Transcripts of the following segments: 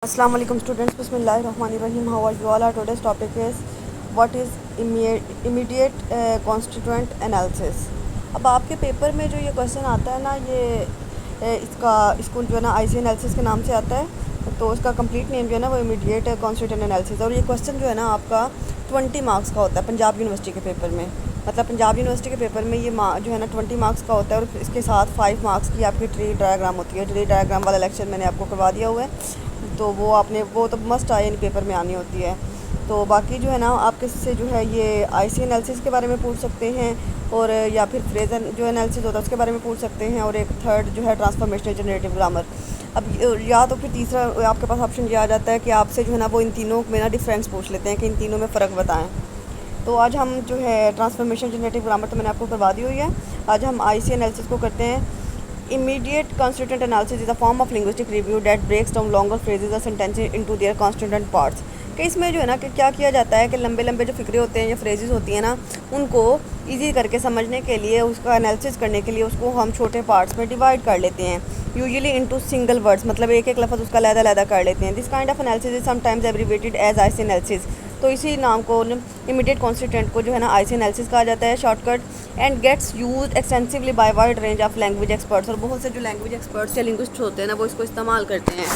Assalamu alaikum students. Bismillahirrahmanirrahim. How are you all? Our today's topic is what is immediate constituent analysis. अब आपके paper में जो ये question आता है ना, ये इसको जो है ना आईसी एनालिसिस के नाम से आता है। तो इसका कंप्लीट नेम जो है ना वो इमीडिएट कॉन्स्टिट्यूएंट एनालिसिस। और ये क्वेश्चन जो है ना आपका 20 मार्क्स का होता है पंजाब यूनिवर्सिटी के पेपर में। मतलब पंजाब यूनिवर्सिटी के पेपर में ये जो है ना 20 मार्क्स का होता है। और इसके साथ 5 मार्क्स की आपकी ट्री डायग्राम होती है। ट्री डायग्राम वाला लेक्चर मैंने आपको करवा दिया हुआ है, तो वो तो मस्ट यानी पेपर में आनी होती है। तो बाकी जो है ना आप किससे जो है ये आईसी एनालिसिस के बारे में पूछ सकते हैं, और या फिर फ्रेज जो एनालिसिस होता है उसके बारे में पूछ सकते हैं, और एक थर्ड जो है ट्रांसफॉर्मेशनल जनरेटिव ग्रामर। अब या तो फिर तीसरा आपके पास ऑप्शन ये आ जाता है कि आपसे जो है ना वो इन तीनों में ना डिफरेंस पूछ लेते हैं कि इन तीनों में फ़र्क बताएं। तो आज हम जो है ट्रांसफॉर्मेशन जनरेटिव ग्रामर तो मैंने आपको करवा दी हुई है। आज हम आईसी एनालिसिस को करते हैं। Immediate constituent analysis is a form of linguistic review that breaks down longer phrases or sentences into their constituent parts। कि इसमें जो है ना कि क्या किया जाता है कि लंबे लंबे जो फिक्रे होते हैं या फ्रेजेस होती हैं ना, उनको इजी करके समझने के लिए, उसका एनालिसिस करने के लिए उसको हम छोटे पार्ट्स में डिवाइड कर लेते हैं, यूजुअली इनटू सिंगल वर्ड्स। मतलब एक एक लफ्ज़ उसका अलग-अलग कर लेते हैं। This kind of analysis is sometimes abbreviated as IC analysis. तो इसी नाम को इमीडिएट कॉन्स्टिट्यूएंट को जो है ना आईसी एनालिसिस कहा जाता है, shortcut, and gets use extensively by wide range of language experts. और बहुत से जो लैंग्वेज एक्सपर्ट्स या लिंग्विस्ट होते हैं ना वो इसको इस्तेमाल करते हैं।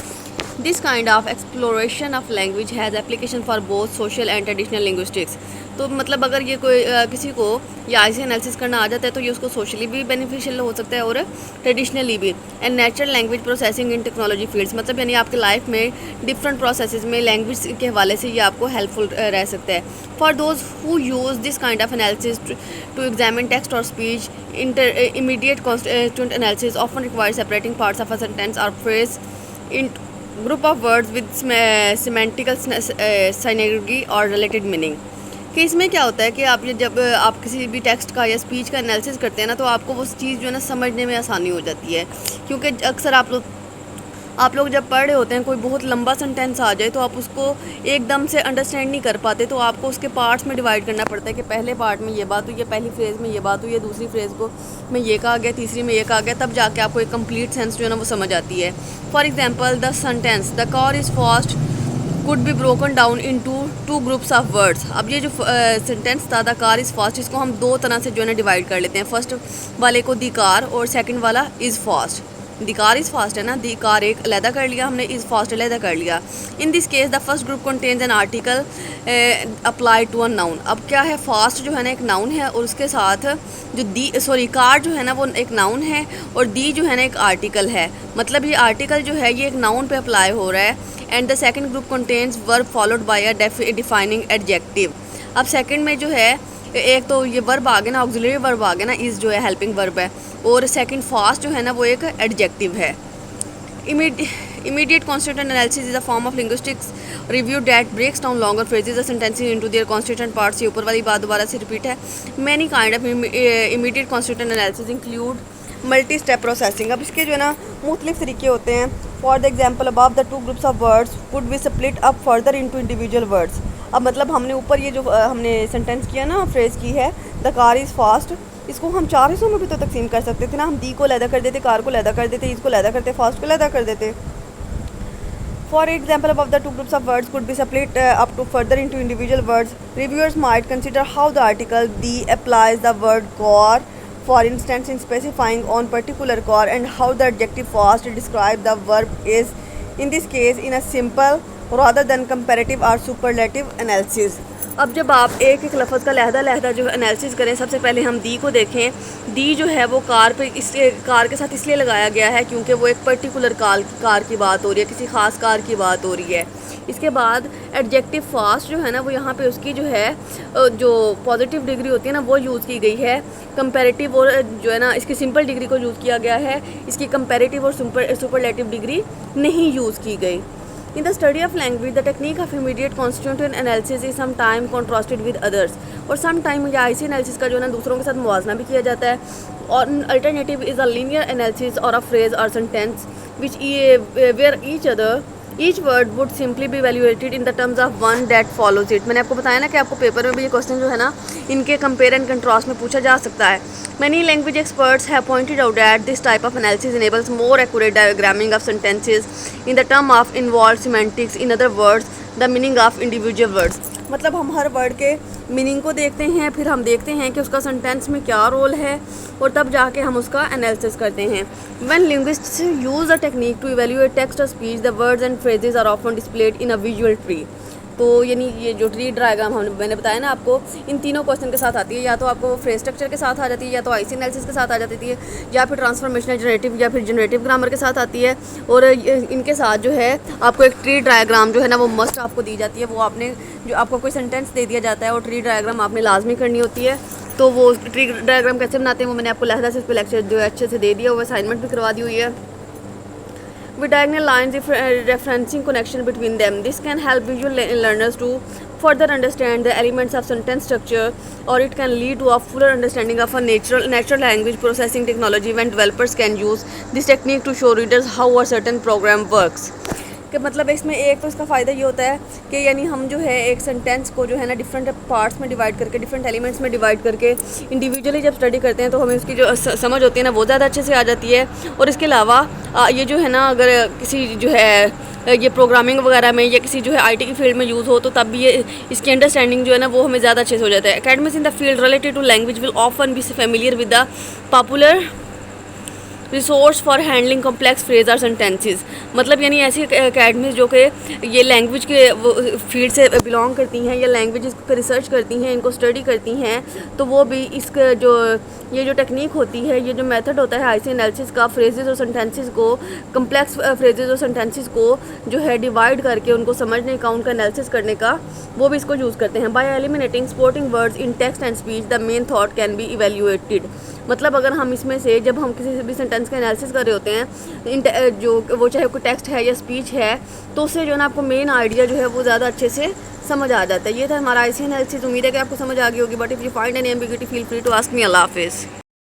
This kind of exploration of language has application for both social and traditional linguistics. तो मतलब अगर ये कोई किसी को ये आईसी एनालिसिस करना आ जाता है तो ये उसको सोशली भी बेनिफिशियल हो सकता है और ट्रेडिशनली भी। And natural language processing in technology fields, मतलब यानी आपके लाइफ में डिफरेंट प्रोसेसेस में लैंग्वेज के हवाले से ये आपको हेल्पफुल रह सकता है। For those who use this kind of analysis to examine text और speech, immediate constituent analysis often require separating parts of a sentence और phrase in group of words with semantical synergy और related meaning. कि इसमें क्या होता है कि आप ये जब आप किसी भी टेक्स्ट का या स्पीच का एनालिसिस करते हैं ना, तो आपको वो चीज़ जो है ना समझने में आसानी हो जाती है। क्योंकि अक्सर आप लोग जब पढ़ रहे होते हैं कोई बहुत लंबा सेंटेंस आ जाए तो आप उसको एकदम से अंडरस्टैंड नहीं कर पाते, तो आपको उसके पार्ट्स में डिवाइड करना पड़ता है कि पहले पार्ट में ये बात हुई है, पहली फ्रेज़ में ये बात हुई है, दूसरी फ्रेज़ को में ये कहा गया, तीसरी में ये कहा गया, तब जाके आपको एक कंप्लीट सेंस जो है ना वो समझ आती है। For example the sentence the car is fast could be broken down in to groups of words. अब ये जो सेंटेंस था द कार इज़ फास्ट, इसको हम दो तरह से जो है ना डिवाइड कर लेते हैं। फर्स्ट वाले को दी कार और सेकंड वाला is fast. The car is fast है ना, दी कार एक अलहदा कर लिया हमने, इज़ फास्ट अलहदा कर लिया। In this case the first group contains an article apply to a noun. अब क्या है, फास्ट जो है ना एक नाउन है और उसके साथ जो कार जो है ना वो एक नाउन है और दी जो है ना एक आर्टिकल है। मतलब ये आर्टिकल जो है ये एक नाउन पे अप्लाई हो रहा है। And the second group contains verb followed by a defining adjective. अब सेकेंड में जो है एक तो ये वर्ब आ गया ना, ऑक्सिलरी वर्ब आ गया ना, इज़ जो है हेल्पिंग वर्ब है, और सेकंड फास्ट जो है ना वो एक एडजेक्टिव है। Immediate constituent analysis is a form of linguistics review that breaks down longer phrases और sentences into their constituent parts. ये ऊपर वाली बात दोबारा से रिपीट है। Many kind of immediate constituent analysis include multi step processing. अब इसके जो है ना मुख्तलिफ तरीके होते हैं। For the example above the two groups of words could be split up further into individual words. अब मतलब हमने ऊपर ये जो हमने सेंटेंस किया ना, फ्रेज़ की है द कार इज़ फास्ट, इसको हम चार हिस्सों में भी तो तकसीम कर सकते थे ना। हम दी को अलहदा कर देते, कार को अलहदा कर देते, इसको अलहदा करते, फास्ट को अलहदा कर देते। For example above the two groups of words could be split up to further into individual words. Reviewers might consider how the article the applies the word car, for instance in specifying on particular car, and how the adjective fast describe the verb is in this case in a simple rather than comparative or superlative analysis। अब जब आप एक एक लफ्ज़ का लहदा जो analysis करें, सबसे पहले हम दी को देखें। दी जो है वो कार पे इसलिए कार के साथ इसलिए लगाया गया है क्योंकि वो एक पर्टिकुलर कार की बात हो रही है, किसी ख़ास कार की बात हो रही है। इसके बाद एडजेक्टिव फास्ट जो है ना वो यहाँ पे उसकी जो है जो पॉजिटिव डिग्री होती है ना वो यूज़ की गई है। कंपैरेटिव और जो है ना इसकी सिंपल डिग्री को यूज़ किया गया है, इसकी कंपैरेटिव और सुपरलेटिव डिग्री नहीं यूज़ की गई। In the study of language the technique of immediate constituent analysis is some time contrasted with others. और सम टाइम या आईसी एनालिसिस का जो है ना दूसरों के साथ मुवाजना भी किया जाता है। और alternative is a linear analysis और अ फ्रेज और sentence which where each other each word would simply be valuated in the terms of one that follows it. मैंने आपको बताया ना कि आपको पेपर में भी ये क्वेश्चन जो है ना इनके कंपेयर एंड कंट्रास्ट में पूछा जा सकता है। Many language experts have pointed out that this type of analysis enables more accurate diagramming of sentences in the term of involved semantics, in other words, the meaning of individual words। मतलब हम हर word के meaning को देखते हैं, फिर हम देखते हैं कि उसका सेंटेंस में क्या रोल है और तब जाके हम उसका एनालिसिस करते हैं। When linguists use a technique to evaluate text or speech, the words and phrases are often displayed in a visual tree। तो यानी ये जो ट्री डायग्राम मैंने बताया ना आपको, इन तीनों क्वेश्चन के साथ आती है, या तो आपको फ्रेज स्ट्रक्चर के साथ आ जाती है, या तो आईसी एनालिसिस के साथ आ जाती है, या फिर ट्रांसफॉर्मेशनल जनरेटिव या फिर जनरेटिव ग्रामर के साथ आती है। और इनके साथ जो है आपको एक ट्री डायग्राम जो है ना वो मस्ट आपको दी जाती है। वो आपने जो आपको कोई सेंटेंस दे दिया जाता है और ट्री डायग्राम आपने लाजमी करनी होती है। तो वो ट्री डायग्राम कैसे बनाते हैं वो मैंने आपको लहदा से इस पर लेक्चर जो है अच्छे से दे दिया, वो असाइनमेंट भी करवा दी हुई है। With diagonal lines referencing connection between them. This can help visual learners to further understand the elements of sentence structure, or it can lead to a fuller understanding of a natural language processing technology when developers can use this technique to show readers how a certain program works। कि मतलब इसमें एक तो इसका फ़ायदा ये होता है कि यानी हम जो है एक सेंटेंस को जो है ना डिफरेंट पार्ट्स में डिवाइड करके, डिफरेंट एलिमेंट्स में डिवाइड करके इंडिविजुअली जब स्टडी करते हैं तो हमें उसकी जो समझ होती है ना वो ज़्यादा अच्छे से आ जाती है। और इसके अलावा ये जो है ना अगर किसी जो है ये प्रोग्रामिंग वगैरह में या किसी जो है आईटी की फील्ड में यूज़ हो तो तब भी ये इसकी अंडरस्टैंडिंग जो है ना वो हमें ज़्यादा अच्छे से हो जाता है। Academics in the field related to language will often be familiar with the popular resource for handling complex phrase और सेंटेंसेस। मतलब यानी ऐसी अकेडमीज जो कि ये लैंग्वेज के फील्ड से बिलोंग करती हैं या लैंग्वेज पर रिसर्च करती हैं, इनको स्टडी करती हैं, तो वो भी इसका जो ये जो टेक्निक होती है, ये जो मेथड होता है आईसी एनालिसिस का, फ्रेजेस और सेंटेंसेस को, कम्प्लेक्स फ्रेजेस और सेंटेंसेस को जो है डिवाइड करके उनको समझने का, उनका एनालिसिस करने का, वो भी इसको यूज़ करते हैं। Bye eliminating supporting words in text and speech the main thought can be evaluated. मतलब अगर हम इसमें से जब हम किसी भी सेंटेंस का एनालिसिस कर रहे होते हैं जो वो चाहे कोई टेक्स्ट है या स्पीच है, तो उससे जो है ना आपको मेन आइडिया जो है वो ज़्यादा अच्छे से समझ आ जाता है। ये था हमारा आईसी एनालिसिस। उम्मीद है कि आपको समझ आ गई होगी। But if you find any ambiguity feel free to ask me. अल्लाह हाफिज़।